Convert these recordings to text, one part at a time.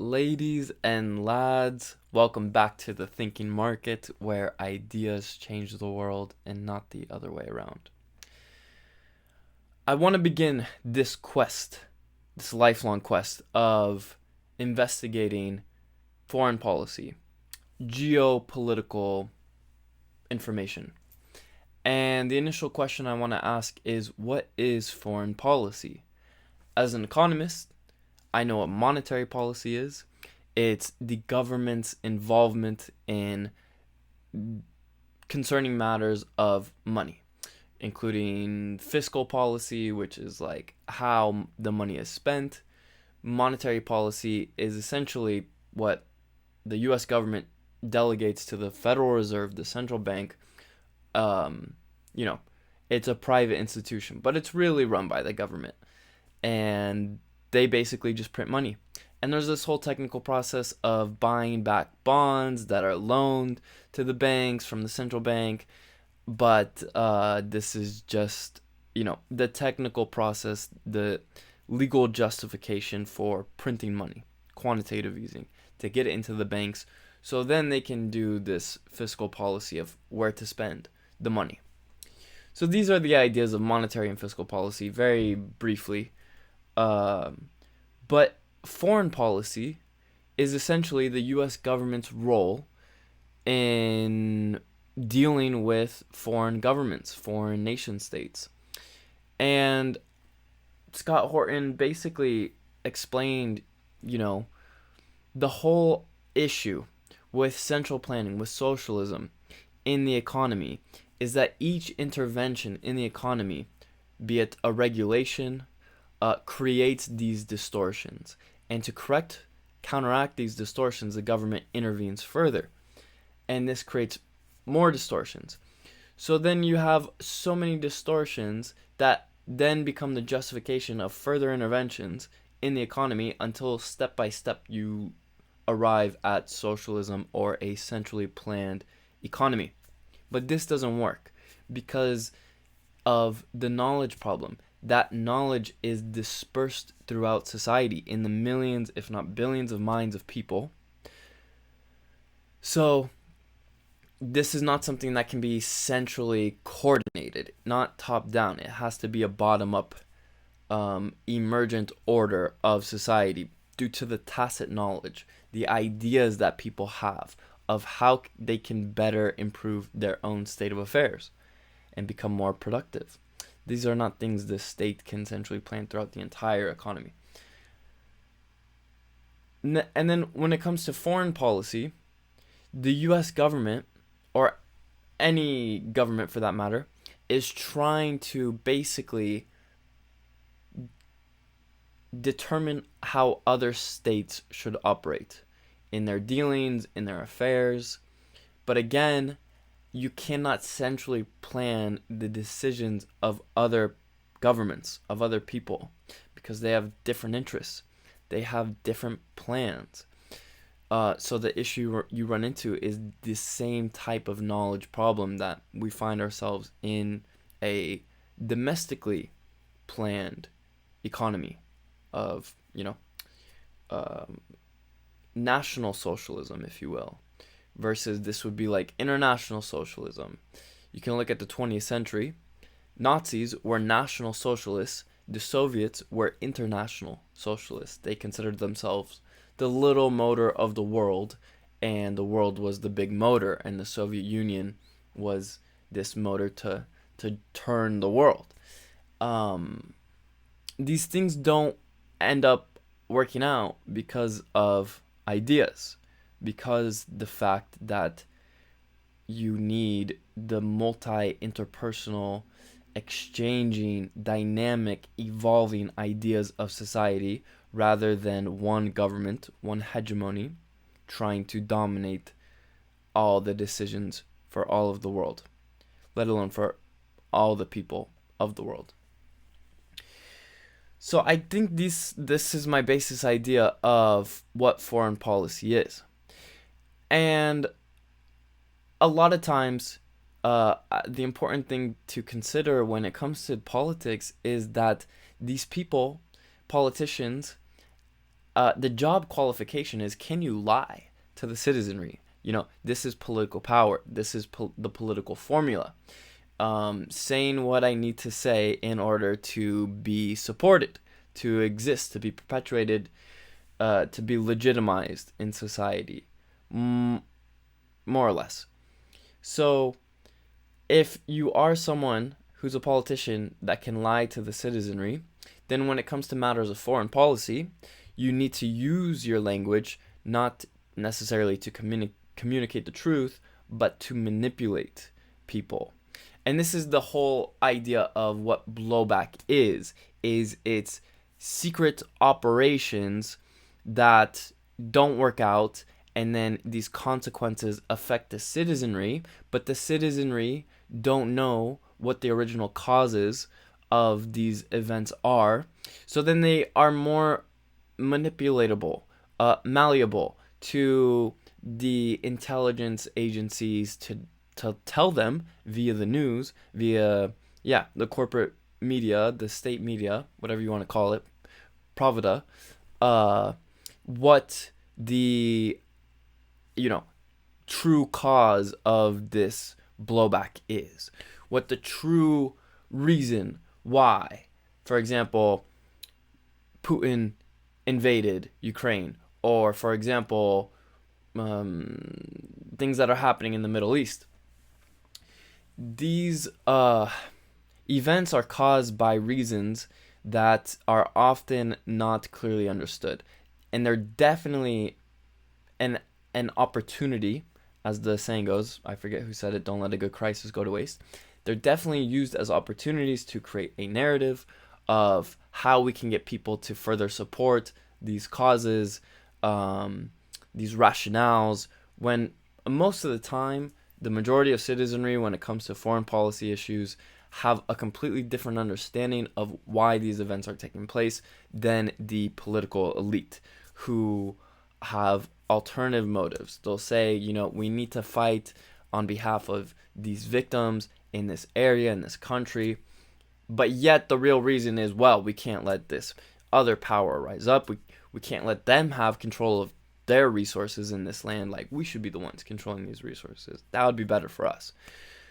Ladies and lads, welcome back to the thinking market where ideas change the world and not the other way around. I want to begin this quest, this lifelong quest of investigating foreign policy, geopolitical information. And the initial question I want to ask is, what is foreign policy? As an economist, I know what monetary policy is. It's the government's involvement in concerning matters of money, including fiscal policy, which is like how the money is spent. Monetary policy is essentially what the US government delegates to the Federal Reserve, the central bank. Um, you know, it's a private institution, but it's really run by the government. And they basically just print money. And there's this whole technical process of buying back bonds that are loaned to the banks from the central bank. But this is just, the technical process, the legal justification for printing money, quantitative easing, to get it into the banks. So then they can do this fiscal policy of where to spend the money. So these are the ideas of monetary and fiscal policy, very briefly. But foreign policy is essentially the U.S. government's role in dealing with foreign governments, foreign nation states. And Scott Horton basically explained, the whole issue with central planning, with socialism in the economy, is that each intervention in the economy, be it a regulation, creates these distortions. And to counteract these distortions, the government intervenes further. And this creates more distortions. So then you have so many distortions that then become the justification of further interventions in the economy until step by step you arrive at socialism or a centrally planned economy. But this doesn't work because of the knowledge problem. That knowledge is dispersed throughout society in the millions, if not billions, of minds of people. So this is not something that can be centrally coordinated, not top down. It has to be a bottom up, emergent order of society due to the tacit knowledge, the ideas that people have of how they can better improve their own state of affairs and become more productive. These are not things the state can centrally plan throughout the entire economy. And then when it comes to foreign policy, the US government, or any government for that matter, is trying to basically determine how other states should operate in their dealings, in their affairs. But again, you cannot centrally plan the decisions of other governments, of other people, because they have different interests. They have different plans. So the issue you run into is the same type of knowledge problem that we find ourselves in a domestically planned economy of, national socialism, if you will, versus this would be like international socialism. You can look at the 20th century. Nazis were national socialists. The Soviets were international socialists. They considered themselves the little motor of the world, and the world was the big motor, and the Soviet Union was this motor to turn the world. These things don't end up working out because of ideas, because the fact that you need the multi-interpersonal, exchanging, dynamic, evolving ideas of society rather than one government, one hegemony, trying to dominate all the decisions for all of the world, let alone for all the people of the world. So I think this is my basis idea of what foreign policy is. And a lot of times, the important thing to consider when it comes to politics is that these people, politicians, The job qualification is, can you lie to the citizenry? This is political power. This is the political formula. Saying what I need to say in order to be supported, to exist, to be perpetuated, to be legitimized in society, more or less. So if you are someone who's a politician that can lie to the citizenry, then when it comes to matters of foreign policy, you need to use your language not necessarily to communicate the truth, but to manipulate people. And this is the whole idea of what blowback is it's secret operations that don't work out, and then these consequences affect the citizenry, but the citizenry don't know what the original causes of these events are. So then they are more manipulatable, malleable to the intelligence agencies to tell them via the news, via the corporate media, the state media, whatever you want to call it, Pravda, what the true cause of this blowback is, what the true reason why, for example, Putin invaded Ukraine, or for example, things that are happening in the Middle East. These events are caused by reasons that are often not clearly understood, and they're definitely an opportunity, as the saying goes. I forget who said it. Don't let a good crisis go to waste. They're definitely used as opportunities to create a narrative of how we can get people to further support these causes, these rationales, when most of the time the majority of citizenry, when it comes to foreign policy issues, have a completely different understanding of why these events are taking place than the political elite, who have alternative motives. They'll say, we need to fight on behalf of these victims in this area, in this country, but yet the real reason is, well, we can't let this other power rise up. We can't let them have control of their resources in this land. Like, we should be the ones controlling these resources. That would be better for us.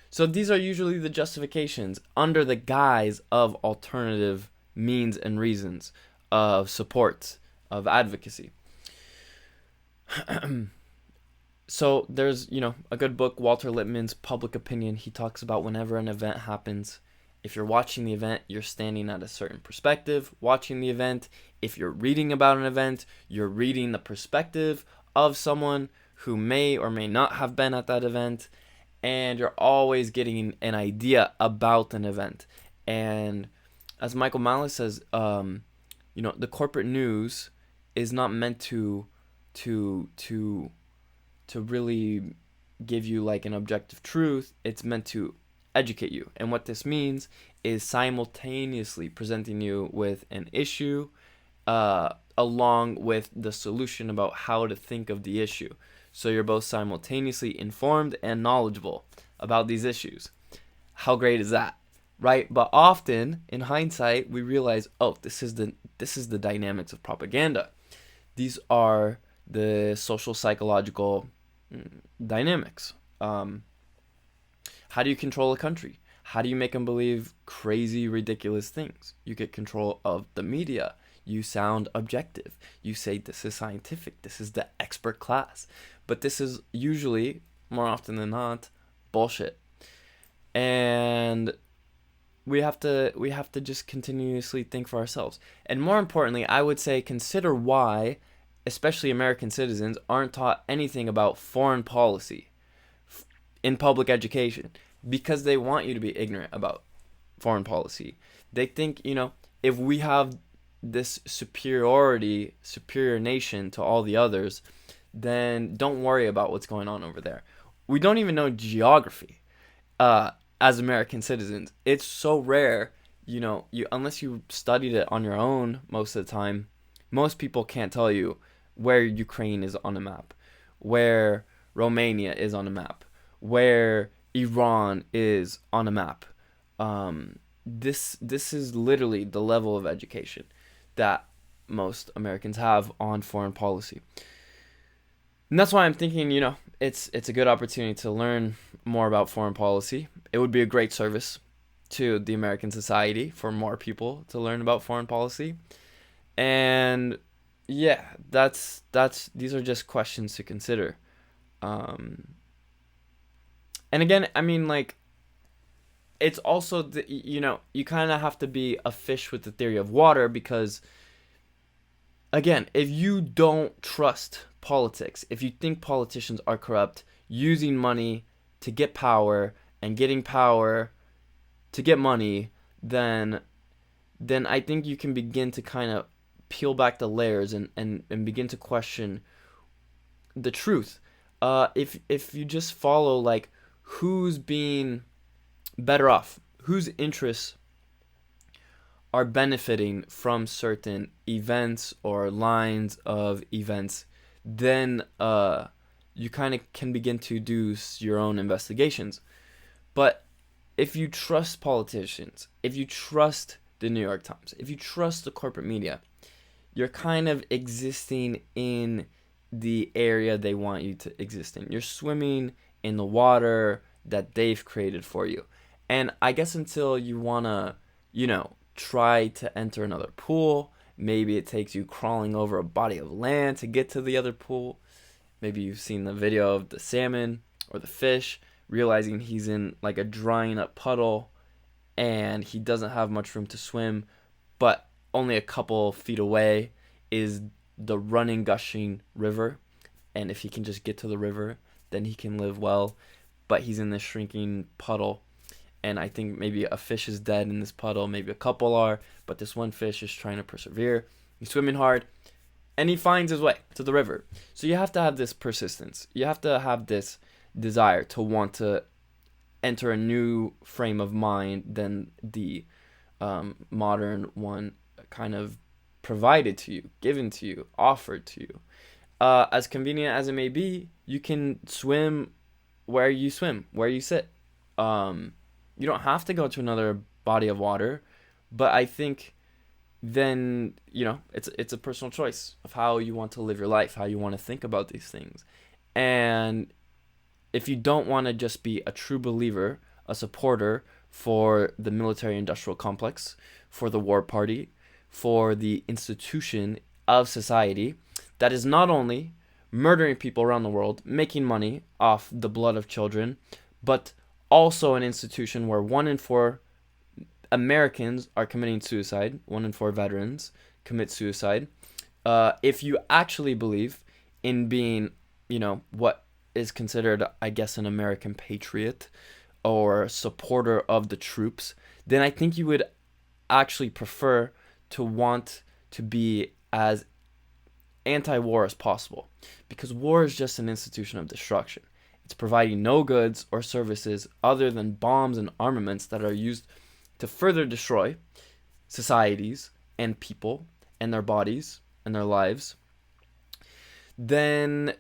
So these are usually the justifications under the guise of alternative means and reasons of support, of advocacy. So there's, a good book, Walter Lippmann's Public Opinion. He talks about whenever an event happens, if you're watching the event, you're standing at a certain perspective watching the event. If you're reading about an event, you're reading the perspective of someone who may or may not have been at that event. And you're always getting an idea about an event. And as Michael Malice says, the corporate news is not meant to really give you like an objective truth. It's meant to educate you. And what this means is simultaneously presenting you with an issue along with the solution about how to think of the issue. So you're both simultaneously informed and knowledgeable about these issues. How great is that, right? But often, in hindsight, we realize, this is the dynamics of propaganda. These are the social psychological dynamics. How do you control a country? How do you make them believe crazy, ridiculous things? You get control of the media. You sound objective. You say this is scientific. This is the expert class. But this is usually, more often than not, bullshit. And we have to just continuously think for ourselves. And more importantly, I would say consider why, especially American citizens, aren't taught anything about foreign policy in public education, because they want you to be ignorant about foreign policy. They think, if we have this superior nation to all the others, then don't worry about what's going on over there. We don't even know geography as American citizens. It's so rare, unless you studied it on your own most of the time, most people can't tell you where Ukraine is on a map, where Romania is on a map, where Iran is on a map. This is literally the level of education that most Americans have on foreign policy. And that's why I'm thinking, it's a good opportunity to learn more about foreign policy. It would be a great service to the American society for more people to learn about foreign policy. And yeah, that's these are just questions to consider. Um, and again, I mean, like, it's also you kind of have to be a fish with the theory of water, because again, if you don't trust politics, if you think politicians are corrupt, using money to get power and getting power to get money, then I think you can begin to kind of peel back the layers and begin to question the truth. If you just follow, like, who's being better off, whose interests are benefiting from certain events or lines of events, then you kind of can begin to do your own investigations. But if you trust politicians, if you trust the New York Times, if you trust the corporate media, you're kind of existing in the area they want you to exist in. You're swimming in the water that they've created for you. And I guess until you want to, try to enter another pool, maybe it takes you crawling over a body of land to get to the other pool. Maybe you've seen the video of the salmon or the fish realizing he's in like a drying up puddle and he doesn't have much room to swim, but only a couple feet away is the running, gushing river. And if he can just get to the river, then he can live well. But he's in this shrinking puddle. And I think maybe a fish is dead in this puddle. Maybe a couple are. But this one fish is trying to persevere. He's swimming hard. And he finds his way to the river. So you have to have this persistence. You have to have this desire to want to enter a new frame of mind than the modern one kind of provided to you, given to you, offered to you. As convenient as it may be, you can swim where you swim, where you sit. You don't have to go to another body of water, but I think then, it's a personal choice of how you want to live your life, how you want to think about these things. And if you don't want to just be a true believer, a supporter for the military industrial complex, for the war party, for the institution of society that is not only murdering people around the world, making money off the blood of children, but also an institution where 1 in 4 Americans are committing suicide, 1 in 4 veterans commit suicide. If you actually believe in being, what is considered, I guess, an American patriot or supporter of the troops, then I think you would actually prefer to want to be as anti-war as possible, because war is just an institution of destruction. It's providing no goods or services other than bombs and armaments that are used to further destroy societies and people and their bodies and their lives. Then,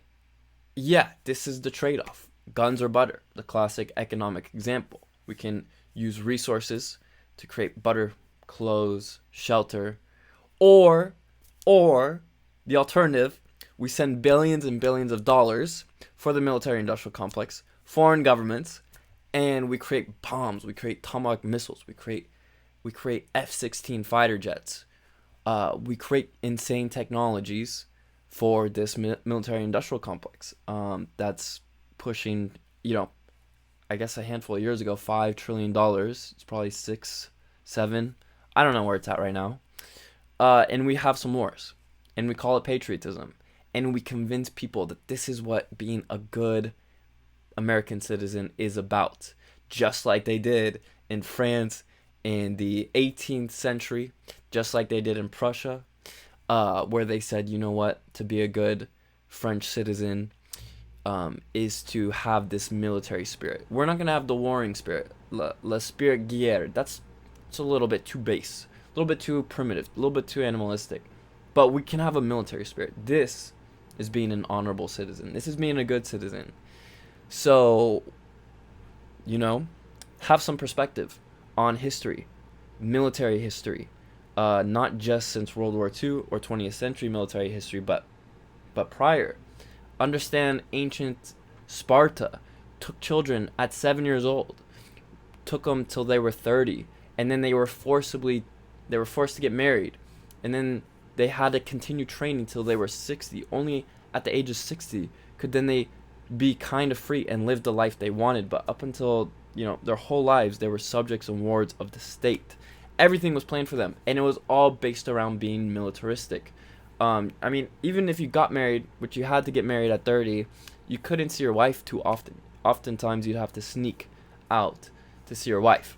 yeah, this is the trade-off. Guns or butter, the classic economic example. We can use resources to create butter, clothes, shelter, or the alternative, we send billions and billions of dollars for the military industrial complex, foreign governments, and we create bombs, we create Tomahawk missiles, we create F-16 fighter jets. We create insane technologies for this military industrial complex. That's pushing, I guess a handful of years ago, $5 trillion. It's probably 6, 7. I don't know where it's at right now. And we have some wars, and we call it patriotism, and we convince people that this is what being a good American citizen is about, just like they did in France in the 18th century, just like they did in Prussia, where they said, you know what, to be a good French citizen is to have this military spirit. We're not going to have the warring spirit, la spirit guerre. It's a little bit too base, a little bit too primitive, a little bit too animalistic. But we can have a military spirit. This is being an honorable citizen. This is being a good citizen. So, have some perspective on history, military history, not just since World War II or 20th century military history, but prior. Understand ancient Sparta took children at 7 years old, took them till they were 30, and then they were forced to get married, and then they had to continue training till they were 60. Only at the age of 60 could then they be kind of free and live the life they wanted. But up until, their whole lives, they were subjects and wards of the state. Everything was planned for them, and it was all based around being militaristic. Even if you got married, which you had to get married at 30, you couldn't see your wife too often. Oftentimes, you'd have to sneak out to see your wife.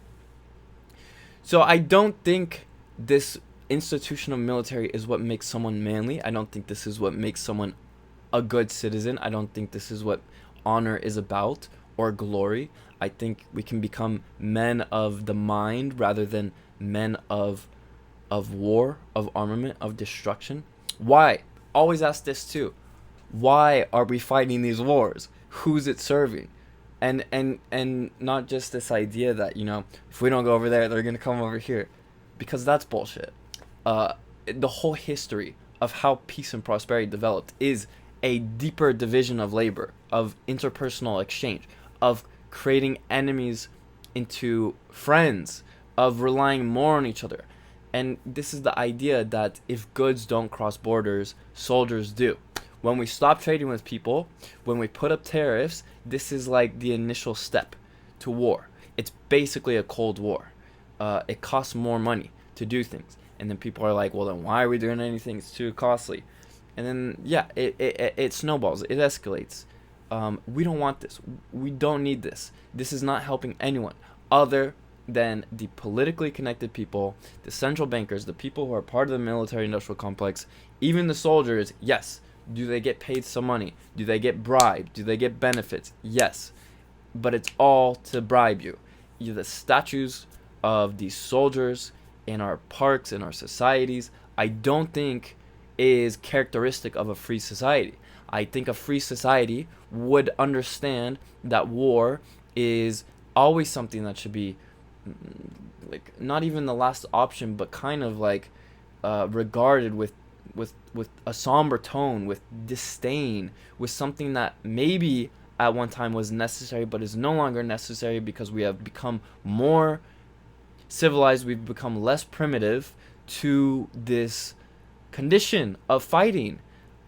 So I don't think this institution of military is what makes someone manly. I don't think this is what makes someone a good citizen. I don't think this is what honor is about, or glory. I think we can become men of the mind rather than men of war, of armament, of destruction. Why? Always ask this too. Why are we fighting these wars? Who's it serving? And not just this idea that, if we don't go over there, they're going to come over here. Because that's bullshit. The whole history of how peace and prosperity developed is a deeper division of labor, of interpersonal exchange, of creating enemies into friends, of relying more on each other. And this is the idea that if goods don't cross borders, soldiers do. When we stop trading with people, when we put up tariffs, this is like the initial step to war. It's basically a Cold War. It costs more money to do things. And then people are like, well, then why are we doing anything? It's too costly. And then, it snowballs. It escalates. We don't want this. We don't need this. This is not helping anyone other than the politically connected people, the central bankers, the people who are part of the military-industrial complex, even the soldiers. Yes. Do they get paid some money? Do they get bribed? Do they get benefits? Yes. But it's all to bribe you. The statues of these soldiers in our parks, in our societies, I don't think is characteristic of a free society. I think a free society would understand that war is always something that should be like not even the last option, but kind of like regarded with a somber tone, with disdain, with something that maybe at one time was necessary but is no longer necessary because we have become more civilized, we've become less primitive to this condition of fighting,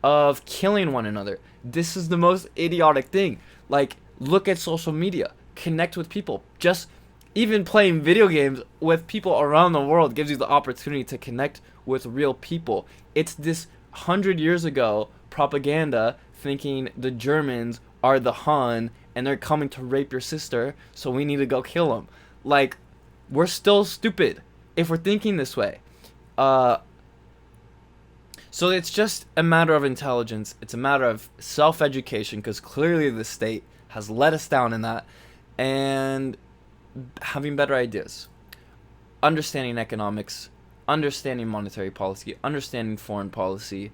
of killing one another. This is the most idiotic thing. Like, look at social media, connect with people. Just even playing video games with people around the world gives you the opportunity to connect with real people. It's this 100 years ago propaganda thinking the Germans are the Han and they're coming to rape your sister, so we need to go kill them. Like, we're still stupid if we're thinking this way. So it's just a matter of intelligence. It's a matter of self-education, because clearly the state has let us down in that, and having better ideas, understanding economics, understanding monetary policy, understanding foreign policy,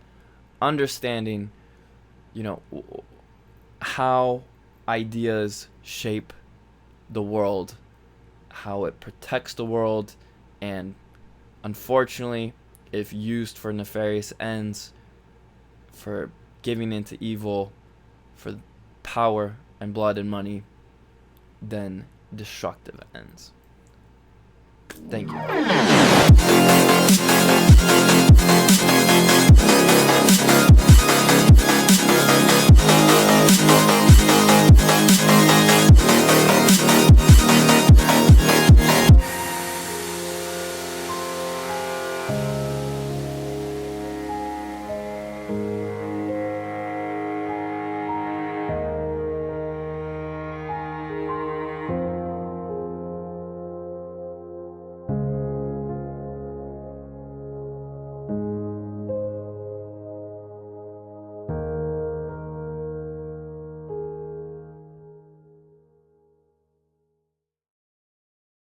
understanding, how ideas shape the world, how it protects the world, and unfortunately, if used for nefarious ends, for giving into evil, for power and blood and money, then destructive ends. Thank you.